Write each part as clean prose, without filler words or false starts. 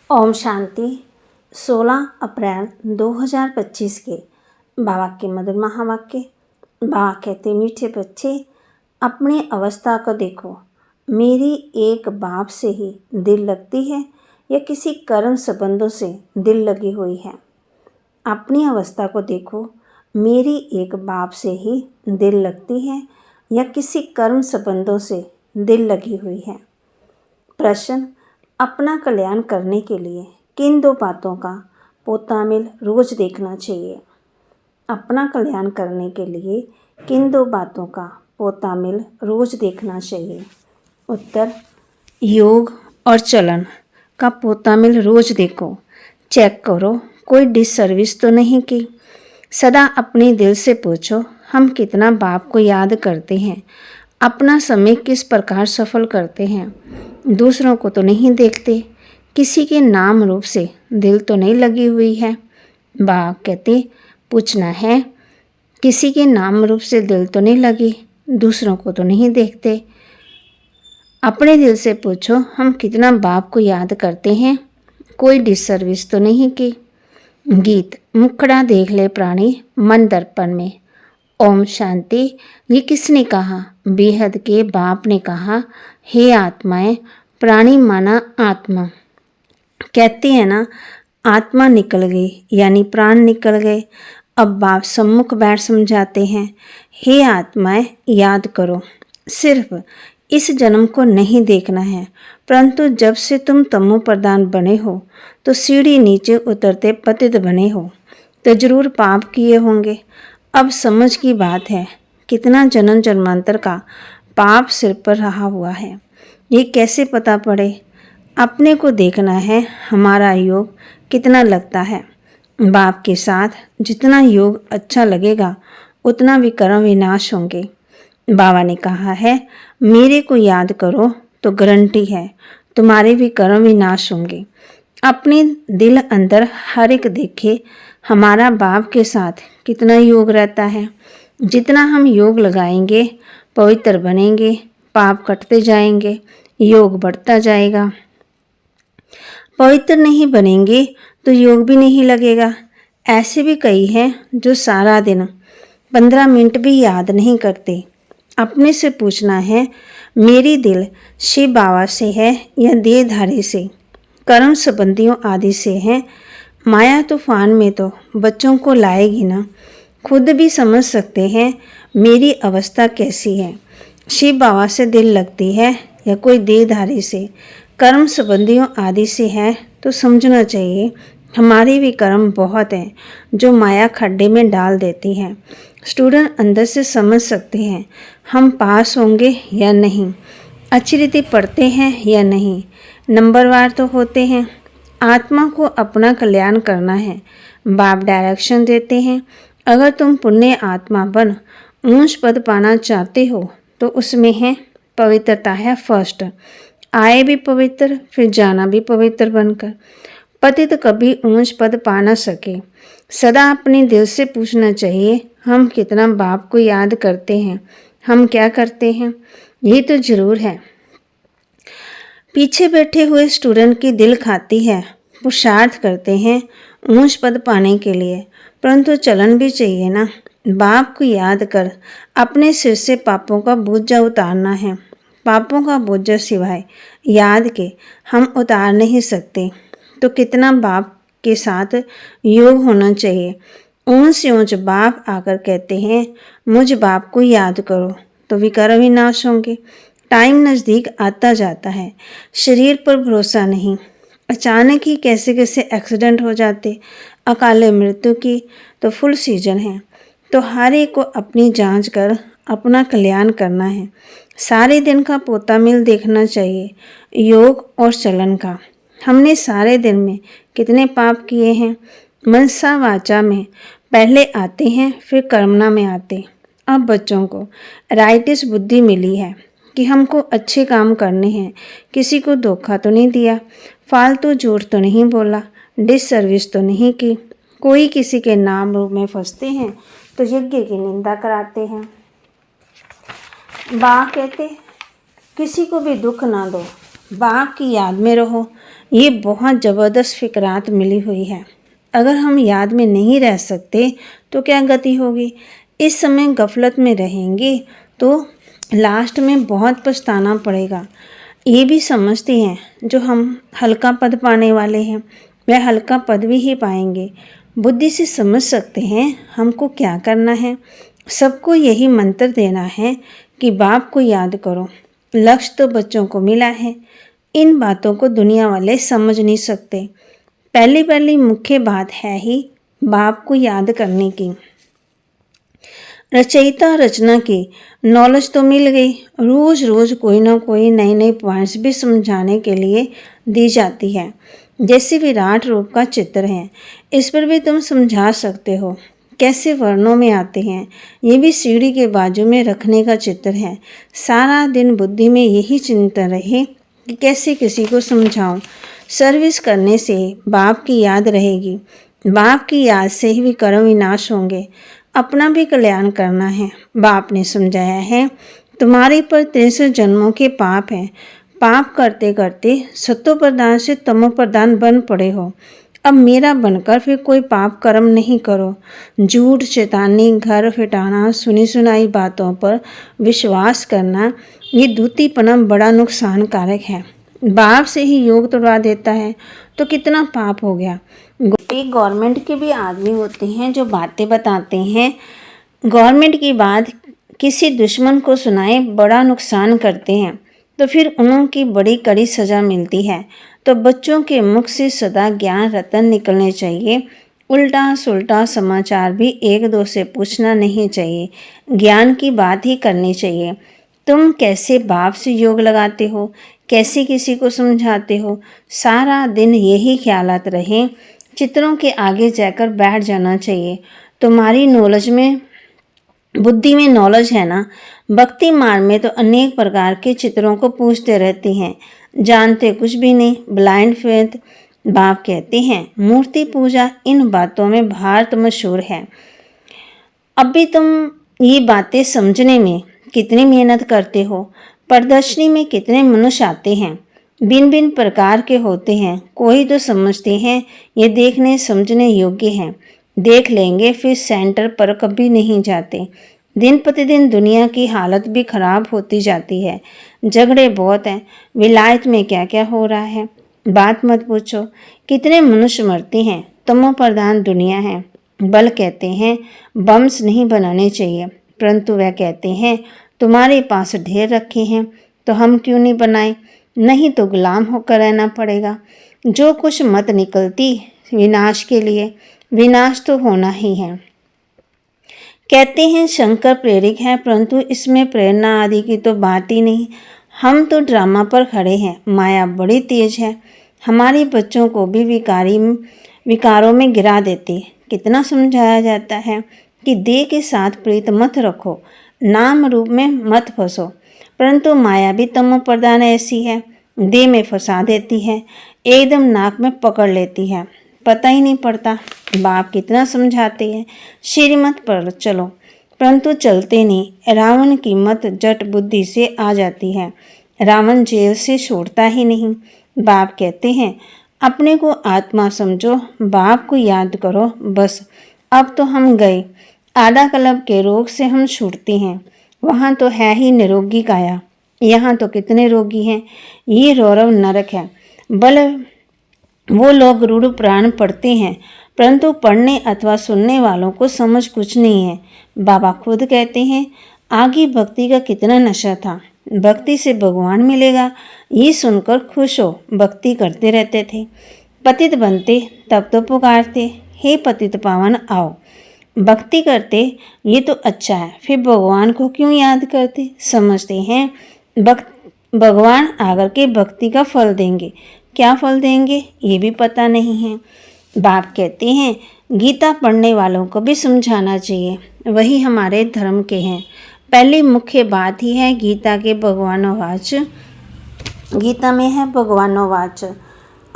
ओम शांति। 16 अप्रैल 2025 के बाबा के मधुर महावाक्य। बाबा कहते, मीठे बच्चे, अपनी अवस्था को देखो। मेरी एक बाप से ही दिल लगती है या किसी कर्म संबंधों से दिल लगी हुई है। अपनी अवस्था को देखो। मेरी एक बाप से ही दिल लगती है या किसी कर्म संबंधों से दिल लगी हुई है। प्रश्न, अपना कल्याण करने के लिए किन दो बातों का पोतामिल रोज देखना चाहिए? अपना कल्याण करने के लिए किन दो बातों का पोतामिल रोज देखना चाहिए? उत्तर, योग और चलन का पोतामिल रोज देखो। चेक करो कोई डिससर्विस तो नहीं की। सदा अपने दिल से पूछो, हम कितना बाप को याद करते हैं, अपना समय किस प्रकार सफल करते हैं, दूसरों को तो नहीं देखते, किसी के नाम रूप से दिल तो नहीं लगी हुई है। बाप कहते, पूछना है, किसी के नाम रूप से दिल तो नहीं लगी, दूसरों को तो नहीं देखते। अपने दिल से पूछो, हम कितना बाप को याद करते हैं, कोई डिससर्विस तो नहीं की। गीत, मुखड़ा देख ले प्राणी मन दर्पण में। ओम शांति। ये किसने कहा? बेहद के बाप ने कहा, हे आत्माएं, प्राणी माना आत्मा। कहते हैं ना, आत्मा निकल गई यानी प्राण निकल गए। अब बाप सम्मुख बैठ समझाते हैं, हे आत्माएं, याद करो, सिर्फ इस जन्म को नहीं देखना है, परंतु जब से तुम तमो प्रधान बने हो तो सीढ़ी नीचे उतरते पतित बने हो तो जरूर पाप किए होंगे। अब समझ की बात है, कितना जन्म जन्मांतर का पाप सिर पर रहा हुआ है, ये कैसे पता पड़े? अपने को देखना है, हमारा योग कितना लगता है। बाप के साथ जितना योग अच्छा लगेगा उतना विकर्म विनाश होंगे। बाबा ने कहा है, मेरे को याद करो तो गारंटी है तुम्हारे विकर्म विनाश होंगे। अपने दिल अंदर हर एक देखे हमारा बाप के साथ कितना योग रहता है। जितना हम योग लगाएंगे पवित्र बनेंगे, पाप कटते जाएंगे, योग बढ़ता जाएगा। पवित्र नहीं बनेंगे तो योग भी नहीं लगेगा। ऐसे भी कई हैं जो सारा दिन 15 मिनट भी याद नहीं करते। अपने से पूछना है, मेरी दिल शिव बाबा से है या देहधारी से, कर्म संबंधियों आदि से है? माया तूफान में तो बच्चों को लाएगी ना। खुद भी समझ सकते हैं मेरी अवस्था कैसी है। शिव बाबा से दिल लगती है या कोई देहधारी से, कर्म संबंधियों आदि से है तो समझना चाहिए हमारे भी कर्म बहुत हैं जो माया खड्डे में डाल देती हैं। स्टूडेंट अंदर से समझ सकते हैं हम पास होंगे या नहीं, अच्छी रीति पढ़ते हैं या नहीं, नंबरवार तो होते हैं। आत्मा को अपना कल्याण करना है, बाप डायरेक्शन देते हैं। अगर तुम पुण्य आत्मा बन ऊंच पद पाना चाहते हो तो उसमें है पवित्रता है फर्स्ट। आए भी पवित्र, फिर जाना भी पवित्र बनकर। पतित कभी ऊंच पद पा ना सके। सदा अपने दिल से पूछना चाहिए, हम कितना बाप को याद करते हैं, हम क्या करते हैं। ये तो जरूर है। पीछे बैठे हुए स्टूडेंट की दिल खाती है, पुरुषार्थ करते हैं ऊंच पद पाने के लिए, परंतु चलन भी चाहिए ना। बाप को याद कर अपने सिर से पापों का बोझा उतारना है। पापों का बोझा सिवाय याद के हम उतार नहीं सकते। तो कितना बाप के साथ योग होना चाहिए। ऊंच से ऊंच बाप आकर कहते हैं, मुझ बाप को याद करो तो विकार विनाश होंगे। टाइम नज़दीक आता जाता है, शरीर पर भरोसा नहीं। अचानक ही कैसे कैसे एक्सीडेंट हो जाते, अकाले मृत्यु की तो फुल सीजन है। तो हर एक को अपनी जांच कर अपना कल्याण करना है। सारे दिन का पोतामिल देखना चाहिए, योग और चलन का। हमने सारे दिन में कितने पाप किए हैं। मनसा वाचा में पहले आते हैं, फिर कर्मणा में आते। अब बच्चों को राइटिस बुद्धि मिली है कि हमको अच्छे काम करने हैं, किसी को धोखा तो नहीं दिया, फालतू झूठ तो नहीं बोला, डिससर्विस तो नहीं की। कोई किसी के नाम रूप में फंसते हैं तो यज्ञ की निंदा कराते हैं। बाप कहते, किसी को भी दुख ना दो, बाप की याद में रहो, ये बहुत ज़बरदस्त फिक्रात मिली हुई है। अगर हम याद में नहीं रह सकते तो क्या गति होगी। इस समय गफलत में रहेंगे तो लास्ट में बहुत पछताना पड़ेगा। ये भी समझते हैं जो हम हल्का पद पाने वाले हैं वह हल्का पद भी ही पाएंगे। बुद्धि से समझ सकते हैं हमको क्या करना है। सबको यही मंत्र देना है कि बाप को याद करो। लक्ष्य तो बच्चों को मिला है। इन बातों को दुनिया वाले समझ नहीं सकते। पहली मुख्य बात है ही बाप को याद करने की। रचयिता रचना की नॉलेज तो मिल गई। रोज रोज कोई ना कोई नए नए पॉइंट्स भी समझाने के लिए दी जाती है। जैसे विराट रूप का चित्र है, इस पर भी तुम समझा सकते हो कैसे वर्णों में आते हैं। ये भी सीढ़ी के बाजू में रखने का चित्र है। सारा दिन बुद्धि में यही चिंता रहे कि कैसे किसी को समझाऊं। सर्विस करने से बाप की याद रहेगी। बाप की याद से ही कर्म विनाश होंगे। अपना भी कल्याण करना है। बाप ने समझाया है तुम्हारे पर 63 जन्मों के पाप हैं। पाप करते करते सत्तो प्रधान से तमो प्रधान बन पड़े हो। अब मेरा बनकर फिर कोई पाप कर्म नहीं करो। झूठ, शैतानी, घर फिटाना, सुनी सुनाई बातों पर विश्वास करना, ये दूतीपना बड़ा नुकसानकारक है। बाप से ही योग तोड़वा देता है तो कितना पाप हो गया। एक गवर्नमेंट के भी आदमी होते हैं जो बातें बताते हैं, गवर्नमेंट की बात किसी दुश्मन को सुनाए बड़ा नुकसान करते हैं तो फिर उनकी बड़ी कड़ी सज़ा मिलती है। तो बच्चों के मुख से सदा ज्ञान रतन निकलने चाहिए। उल्टा सुल्टा समाचार भी एक दो से पूछना नहीं चाहिए। ज्ञान की बात ही करनी चाहिए। तुम कैसे बाप से योग लगाते हो, कैसे किसी को समझाते हो, सारा दिन यही ख्यालात रहें। चित्रों के आगे जाकर बैठ जाना चाहिए। तुम्हारी नॉलेज में, बुद्धि में नॉलेज है ना। भक्ति मार्ग में तो अनेक प्रकार के चित्रों को पूछते रहते हैं, जानते कुछ भी नहीं, ब्लाइंड फेथ। बाप कहते हैं मूर्ति पूजा इन बातों में भारत मशहूर है। अब भी तुम ये बातें समझने में कितनी मेहनत करते हो। प्रदर्शनी में कितने मनुष्य आते हैं, भिन्न भिन्न प्रकार के होते हैं। कोई तो समझते हैं ये देखने समझने योग्य हैं, देख लेंगे फिर सेंटर पर कभी नहीं जाते। दिन प्रतिदिन दुनिया की हालत भी खराब होती जाती है। झगड़े बहुत हैं। विलायत में क्या क्या हो रहा है बात मत पूछो। कितने मनुष्य मरते हैं। तमो प्रधान दुनिया है। बल कहते हैं बम्स नहीं बनाने चाहिए, परंतु वह कहते हैं तुम्हारे पास ढेर रखे हैं तो हम क्यों नहीं बनाए, नहीं तो गुलाम होकर रहना पड़ेगा। जो कुछ मत निकलती विनाश के लिए, विनाश तो होना ही है। कहते हैं शंकर प्रेरिक है, परंतु इसमें प्रेरणा आदि की तो बात ही नहीं। हम तो ड्रामा पर खड़े हैं। माया बड़ी तेज है, हमारे बच्चों को भी विकारों में गिरा देती। कितना समझाया जाता है कि देह के साथ प्रीत मत रखो, नाम रूप में मत फंसो, परंतु माया भी तमो प्रधान ऐसी है, देह में फंसा देती है, एकदम नाक में पकड़ लेती है, पता ही नहीं पड़ता। बाप कितना समझाते हैं श्रीमत पर चलो, परंतु चलते नहीं। रावण की मत जट बुद्धि से आ जाती है। रावण जेल से छोड़ता ही नहीं। बाप कहते हैं अपने को आत्मा समझो, बाप को याद करो बस। अब तो हम गए, आधा कल्प के रोग से हम छूटते हैं। वहाँ तो है ही निरोगी काया, यहाँ तो कितने रोगी हैं। ये रौरव नरक है। बल वो लोग रूढ़ प्राण पढ़ते हैं, परंतु पढ़ने अथवा सुनने वालों को समझ कुछ नहीं है। बाबा खुद कहते हैं आगे भक्ति का कितना नशा था, भक्ति से भगवान मिलेगा ये सुनकर खुश हो भक्ति करते रहते थे। पतित बनते तब तो पुकारते हे पतित पावन आओ। भक्ति करते ये तो अच्छा है, फिर भगवान को क्यों याद करते। समझते हैं भगवान आकर के भक्ति का फल देंगे, क्या फल देंगे ये भी पता नहीं है। बाप कहते हैं गीता पढ़ने वालों को भी समझाना चाहिए, वही हमारे धर्म के हैं। पहली मुख्य बात ही है गीता के भगवानोवाच, गीता में है भगवानोवाच।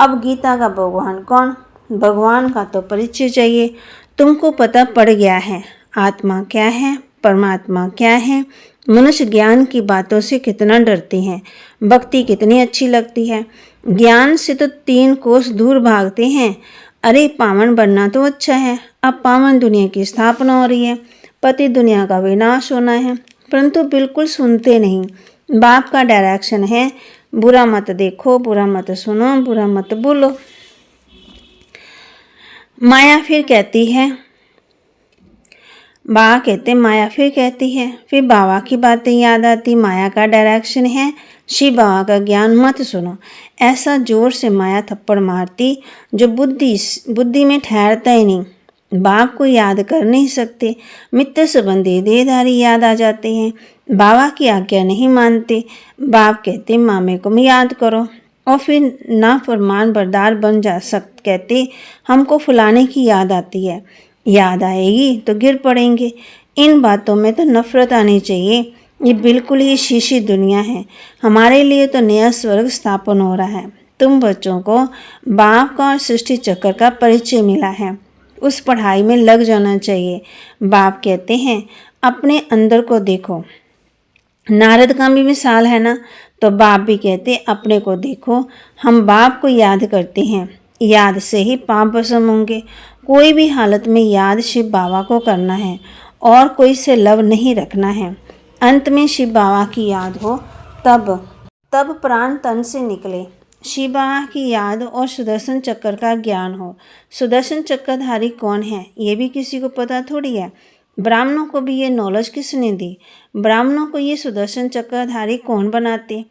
अब गीता का भगवान कौन, भगवान का तो परिचय चाहिए। तुमको पता पड़ गया है आत्मा क्या है, परमात्मा क्या है। मनुष्य ज्ञान की बातों से कितना डरते हैं, भक्ति कितनी अच्छी लगती है। ज्ञान से तो 3 कोस दूर भागते हैं। अरे पावन बनना तो अच्छा है, अब पावन दुनिया की स्थापना हो रही है, पति दुनिया का विनाश होना है, परंतु बिल्कुल सुनते नहीं। बाप का डायरेक्शन है, बुरा मत देखो, बुरा मत सुनो, बुरा मत बोलो। माया फिर कहती है, बाबा कहते माया फिर कहती है, फिर बाबा की बातें याद आती। माया का डायरेक्शन है, शिव बाबा का ज्ञान मत सुनो। ऐसा जोर से माया थप्पड़ मारती जो बुद्धि में ठहरता ही नहीं। बाप को याद कर नहीं सकते, मित्र संबंधी देहधारी याद आ जाते हैं, बाबा की आज्ञा नहीं मानते। बाप कहते मामे को भी याद करो, और फिर ना फरमान बरदार बन जा कहते हमको फुलाने की याद आती है। याद आएगी तो गिर पड़ेंगे। इन बातों में तो नफरत आनी चाहिए। ये बिल्कुल ही शीशी दुनिया है। हमारे लिए तो नया स्वर्ग स्थापन हो रहा है। तुम बच्चों को बाप का और सृष्टि चक्र का परिचय मिला है, उस पढ़ाई में लग जाना चाहिए। बाप कहते हैं अपने अंदर को देखो। नारद का भी मिसाल है ना, तो बाप भी कहते अपने को देखो। हम बाप को याद करते हैं, याद से ही पाप भस्म होंगे। कोई भी हालत में याद शिव बाबा को करना है और कोई से लव नहीं रखना है। अंत में शिव बाबा की याद हो तब प्राण तन से निकले। शिव बाबा की याद और सुदर्शन चक्र का ज्ञान हो। सुदर्शन चक्रधारी कौन है ये भी किसी को पता थोड़ी है। ब्राह्मणों को भी ये नॉलेज किसने दी? ब्राह्मणों को ये सुदर्शन चक्रधारी कौन बनाते?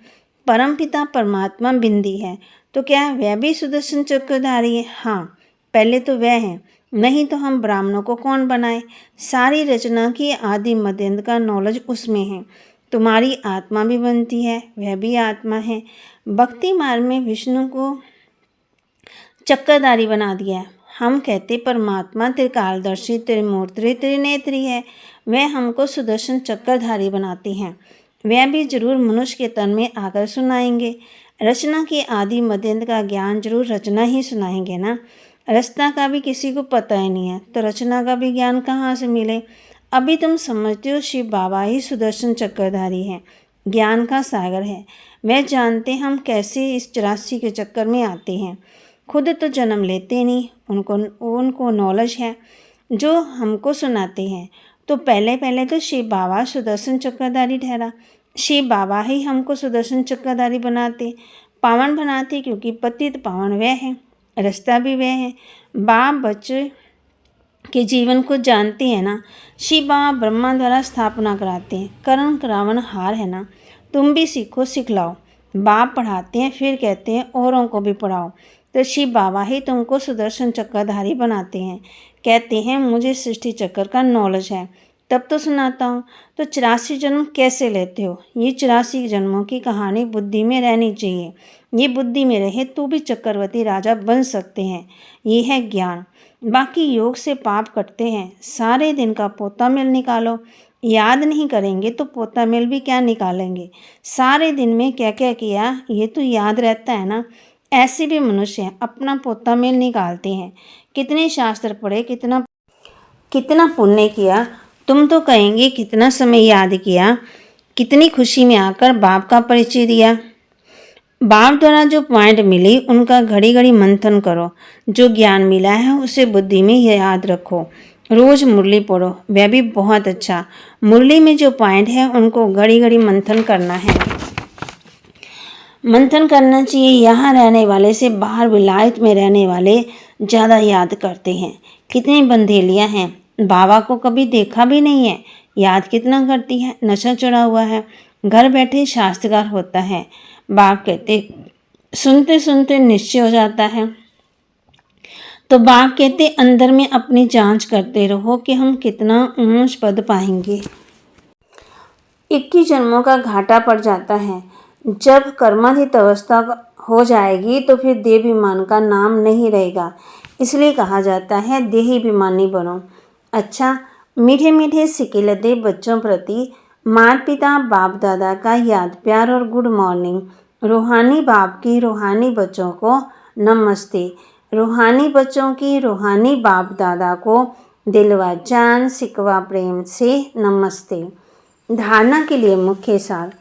परमपिता परमात्मा बिंदी है, तो क्या वह भी सुदर्शन चक्रधारी है? हाँ, पहले तो वह है, नहीं तो हम ब्राह्मणों को कौन बनाए? सारी रचना की आदि मध्यांत का नॉलेज उसमें है। तुम्हारी आत्मा भी बनती है, वह भी आत्मा है। भक्ति मार्ग में विष्णु को चक्रधारी बना दिया है। हम कहते परमात्मा त्रिकालदर्शी त्रिमूर्ति त्रिनेत्री है, वह हमको सुदर्शन चक्रधारी बनाती हैं। वह भी जरूर मनुष्य के तन में आकर सुनाएंगे। रचना की आदि मध्यांत का ज्ञान जरूर रचना ही सुनाएंगे ना। रचना का भी किसी को पता ही नहीं है, तो रचना का भी ज्ञान कहाँ से मिले? अभी तुम समझते हो शिव बाबा ही सुदर्शन चक्रधारी है, ज्ञान का सागर है। वह जानते हम कैसे इस 84 के चक्कर में आते हैं। खुद तो जन्म लेते नहीं, उनको नॉलेज है जो हमको सुनाते हैं। तो पहले तो शिव बाबा सुदर्शन चक्रधारी ठहरा। शिव बाबा ही हमको सुदर्शन चक्रधारी बनाते, पावन बनाते, क्योंकि पतित पावन वह है, रास्ता भी वह है। बाप बच्चे के जीवन को जानते हैं ना। शिव बाबा ब्रह्मा द्वारा स्थापना कराते हैं, करण करावन हार है ना। तुम भी सीखो, सिखलाओ। बाप पढ़ाते हैं, फिर कहते हैं औरों को भी पढ़ाओ। तो शिव बाबा ही तुमको सुदर्शन चक्रधारी बनाते हैं। कहते हैं मुझे सृष्टि चक्र का नॉलेज है, तब तो सुनाता हूँ। तो 84 जन्म कैसे लेते हो? ये 84 जन्मों की कहानी बुद्धि में रहनी चाहिए। ये बुद्धि में रहे तो भी चक्रवर्ती राजा बन सकते हैं। ये है ज्ञान। बाकी योग से पाप कटते हैं। सारे दिन का पोता मेल निकालो। याद नहीं करेंगे तो पोता मेल भी क्या निकालेंगे? सारे दिन में क्या क्या किया ये तो याद रहता है ना। ऐसे भी मनुष्य हैं, अपना पोता मेल निकालते हैं। कितने शास्त्र पढ़े, कितना पुण्य किया, तुम तो कहेंगे कितना समय याद किया, कितनी खुशी में आकर बाप का परिचय दिया। बाप द्वारा जो पॉइंट मिली उनका घड़ी घड़ी मंथन करो। जो ज्ञान मिला है उसे बुद्धि में याद रखो। रोज मुरली पढ़ो, वह भी बहुत अच्छा। मुरली में जो पॉइंट है उनको घड़ी घड़ी मंथन करना है। मंथन करना चाहिए। यहाँ रहने वाले से बाहर विलायत में रहने वाले ज़्यादा याद करते हैं। कितनी बंधेलियाँ हैं, बाबा को कभी देखा भी नहीं है, याद कितना करती है। नशा चढ़ा हुआ है, घर बैठे शास्त्रकार होता है। बाप कहते सुनते सुनते निश्चय हो जाता है। तो बाप कहते अंदर में अपनी जांच करते रहो कि हम कितना ऊंच पद पाएंगे। 21 जन्मों का घाटा पड़ जाता है। जब कर्माधीत अवस्था हो जाएगी तो फिर देहाभिमान का नाम नहीं रहेगा। इसलिए कहा जाता है देहाभिमानी बनो। अच्छा, मीठे मीठे सिके लदे बच्चों प्रति माता पिता बाप दादा का याद प्यार और गुड मॉर्निंग। रूहानी बाप की रूहानी बच्चों को नमस्ते। रूहानी बच्चों की रूहानी बाप दादा को दिलवा जान सिकवा प्रेम से नमस्ते। धारणा के लिए मुख्य सार,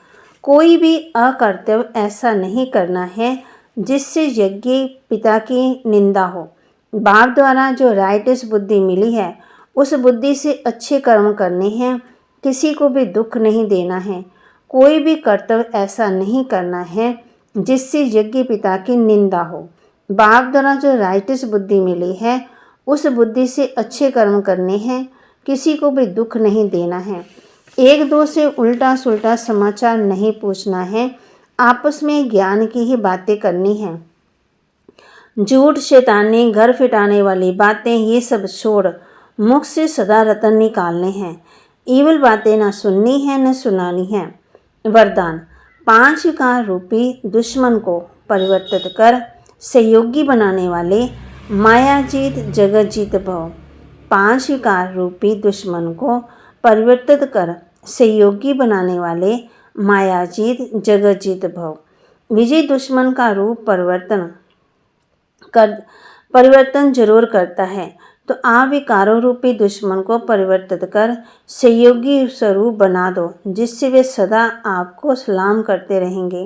कोई भी अकर्तव्य ऐसा नहीं करना है जिससे यज्ञ पिता की निंदा हो। बाप द्वारा जो राइटस बुद्धि मिली है उस बुद्धि से अच्छे कर्म करने हैं, किसी को भी दुख नहीं देना है। कोई भी कर्तव्य ऐसा नहीं करना है जिससे यज्ञ पिता की निंदा हो। बाप द्वारा जो राइटस बुद्धि मिली है उस बुद्धि से अच्छे कर्म करने हैं, किसी को भी दुख नहीं देना है। एक दो से उल्टा सुल्टा समाचार नहीं पूछना है, आपस में ज्ञान की ही बातें करनी हैं। झूठ, शैतानी, घर फिटाने वाली बातें ये सब छोड़ मुख से सदा रतन निकालने हैं। ईवल बातें न सुननी है न सुनानी है। वरदान, 5 विकार रूपी दुश्मन को परिवर्तित कर सहयोगी बनाने वाले मायाजीत जगजीत भव। 5 विकार रूपी दुश्मन को परिवर्तित कर सहयोगी बनाने वाले मायाजीत जगजीत भव। विजय दुश्मन का रूप परिवर्तन जरूर करता है, तो आप विकारों रूपी दुश्मन को परिवर्तित कर सहयोगी स्वरूप बना दो, जिससे वे सदा आपको सलाम करते रहेंगे।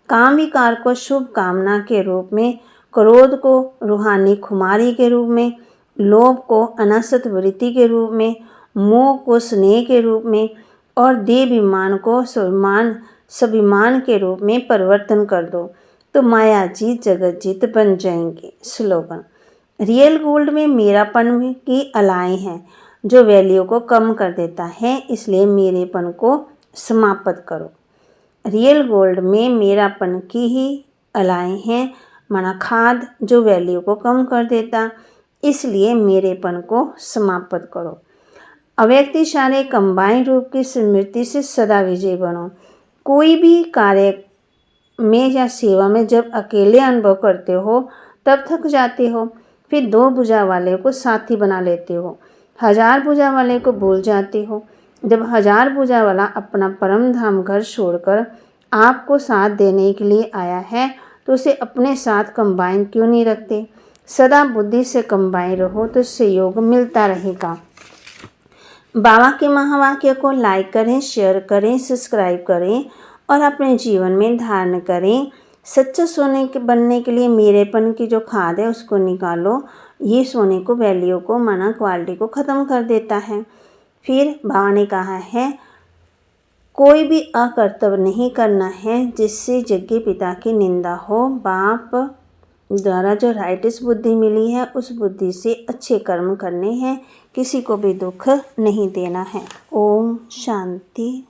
काम विकार को शुभ कामना के रूप में, क्रोध को रूहानी खुमारी के रूप में, लोभ को अनासक्त वृत्ति के रूप में, मोह को स्नेह के रूप में और देहाभिमान को स्वाभिमान के रूप में परिवर्तन कर दो, तो माया जीत जगत जीत बन जाएंगे। स्लोगन, रियल गोल्ड में मेरापन की अलाएँ हैं जो वैल्यू को कम कर देता है, इसलिए मेरेपन को समाप्त करो। रियल गोल्ड में मेरापन की ही अलाएँ हैं, माना खाद जो वैल्यू को कम कर देता, इसलिए मेरेपन को समाप्त करो। अव्यक्तिशाली कंबाइन रूप की स्मृति से सदा विजय बनो। कोई भी कार्य में या सेवा में जब अकेले अनुभव करते हो तब थक जाते हो, फिर 2 भुजा वाले को साथी बना लेते हो, 1000 भुजा वाले को भूल जाते हो। जब 1000 भुजा वाला अपना परम धाम घर छोड़कर आपको साथ देने के लिए आया है तो उसे अपने साथ कंबाइन क्यों नहीं रखते। सदा बुद्धि से कंबाइन रहो तो सहयोग मिलता रहेगा। बाबा के महावाक्य को लाइक करें, शेयर करें, सब्सक्राइब करें और अपने जीवन में धारण करें। सच्चा सोने के बनने के लिए मेरेपन की जो खाद है उसको निकालो। ये सोने को, वैल्यू को, माना क्वालिटी को ख़त्म कर देता है। फिर बाबा ने कहा है कोई भी अकर्तव्य नहीं करना है जिससे यज्ञ पिता की निंदा हो। बाप द्वारा जो राइटस बुद्धि मिली है उस बुद्धि से अच्छे कर्म करने हैं, किसी को भी दुख नहीं देना है। ओम शांति।